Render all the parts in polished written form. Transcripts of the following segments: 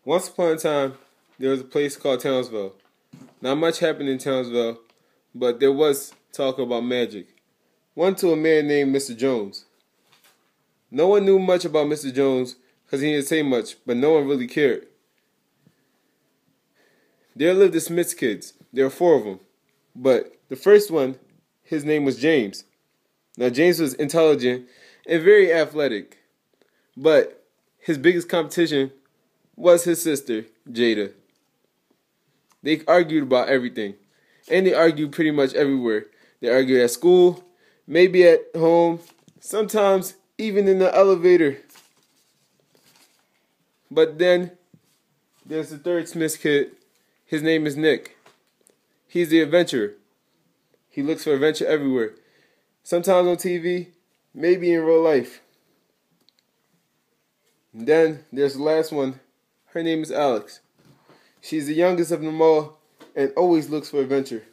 Once upon a time, there was a place called Townsville. Not much happened in Townsville, but there was talk about magic. One to a man named Mr. Jones. No one knew much about Mr. Jones because he didn't say much, but no one really cared. There lived the Smith's kids. There were four of them. But the first one, his name was James. Now, James was intelligent and very athletic. But his biggest competition was his sister, Jada. They argued about everything. And they argued pretty much everywhere. They argued at school, maybe at home, sometimes even in the elevator. But then there's the third Smith kid. His name is Nick. He's the adventurer. He looks for adventure everywhere. Sometimes on TV, maybe in real life. And then there's the last one. Her name is Alex. She's the youngest of them all and always looks for adventure.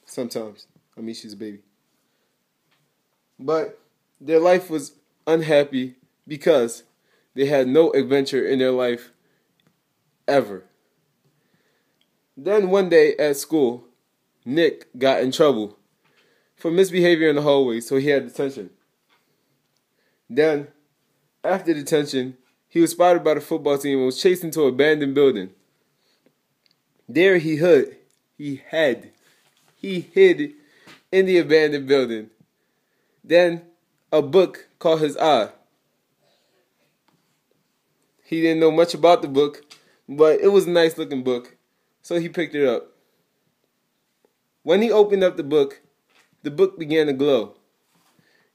Sometimes. She's a baby. But their life was unhappy because they had no adventure in their life ever. Then one day at school, Nick got in trouble for misbehavior in the hallway, so he had detention. Then, after detention, he was spotted by the football team and was chased into an abandoned building. There he hid in the abandoned building. Then a book caught his eye. He didn't know much about the book, but it was a nice looking book, so he picked it up. When he opened up the book began to glow.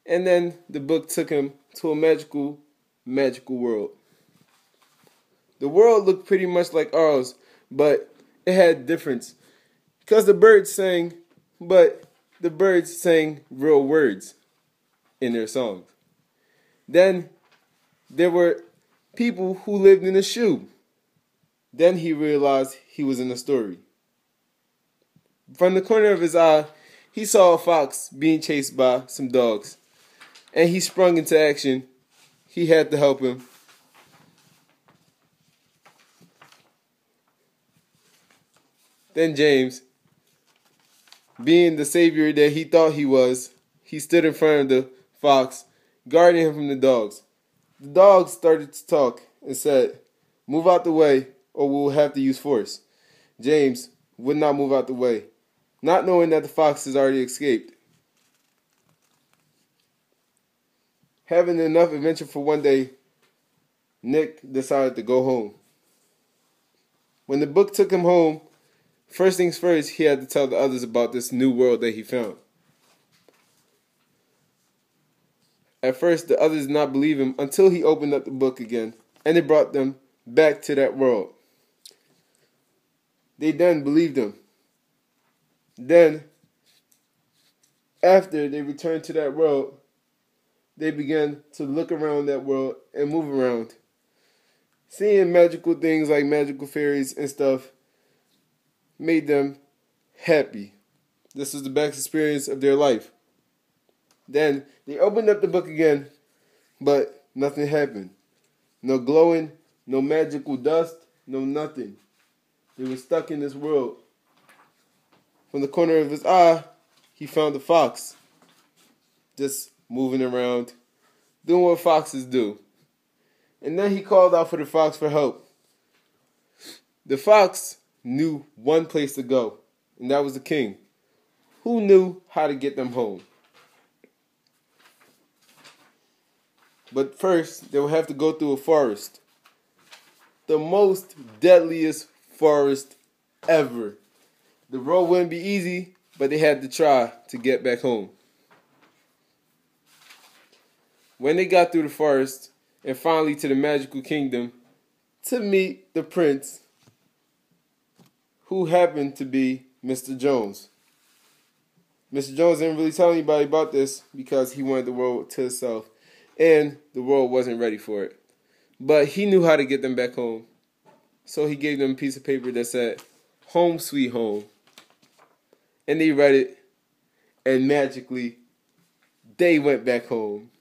And then the book took him to a magical world. The world looked pretty much like ours, but it had a difference. Because the birds sang real words in their songs. Then there were people who lived in a shoe. Then he realized he was in a story. From the corner of his eye, he saw a fox being chased by some dogs. And he sprung into action. He had to help him. Then James, being the savior that he thought he was, he stood in front of the fox, guarding him from the dogs. The dogs started to talk and said, "Move out the way or we'll have to use force." James would not move out the way, not knowing that the fox has already escaped. Having enough adventure for one day, Nick decided to go home. When the book took him home, first things first, he had to tell the others about this new world that he found. At first, the others did not believe him until he opened up the book again, and it brought them back to that world. They then believed him. Then, after they returned to that world, they began to look around that world and move around. Seeing magical things like magical fairies and stuff made them happy. This was the best experience of their life. Then they opened up the book again, but nothing happened. No glowing, no magical dust, no nothing. They were stuck in this world. From the corner of his eye, he found a fox, just moving around, doing what foxes do. And then he called out for the fox for help. The fox knew one place to go, and that was the king, who knew how to get them home. But first, they would have to go through a forest. The most deadliest forest ever. The road wouldn't be easy, but they had to try to get back home. When they got through the forest and finally to the magical kingdom to meet the prince, who happened to be Mr. Jones. Mr. Jones didn't really tell anybody about this because he wanted the world to himself, and the world wasn't ready for it. But he knew how to get them back home. So he gave them a piece of paper that said, "Home Sweet Home." And they read it, and magically, they went back home.